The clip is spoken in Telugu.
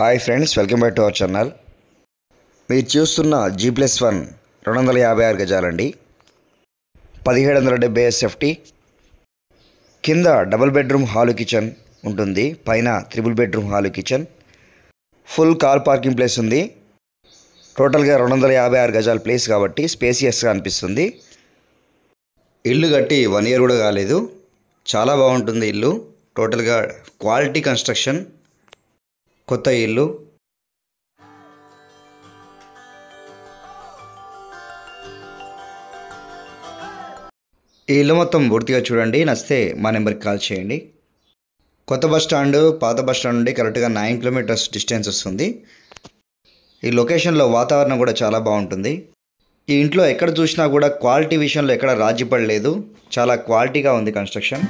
Hi friends, welcome back to our channel. మీరు చూస్తున్న G+1 256 గజాలండి. 1770 SFT. కింద డబుల్ బెడ్రూమ్ హాలు కిచెన్ ఉంటుంది, పైన triple bedroom hall kitchen. Full car parking place ఉంది. టోటల్గా 256 గజాల ప్లేస్ కాబట్టి స్పేసియస్గా అనిపిస్తుంది. ఇల్లు కట్టి 1 year కూడా కాలేదు. చాలా బాగుంటుంది ఇల్లు. టోటల్గా క్వాలిటీ కన్స్ట్రక్షన్, కొత్త ఇల్లు. ఈ ఇల్లు మొత్తం పూర్తిగా చూడండి. నచ్చితే మా నెంబర్కి కాల్ చేయండి. కొత్త బస్ స్టాండ్, పాత బస్ స్టాండ్ నుండి కరెక్ట్గా 9 kilometers డిస్టెన్స్ వస్తుంది. ఈ లొకేషన్లో వాతావరణం కూడా చాలా బాగుంటుంది. ఈ ఇంట్లో ఎక్కడ చూసినా కూడా క్వాలిటీ విషయంలో ఎక్కడ రాజీ పడలేదు. చాలా క్వాలిటీగా ఉంది కన్స్ట్రక్షన్.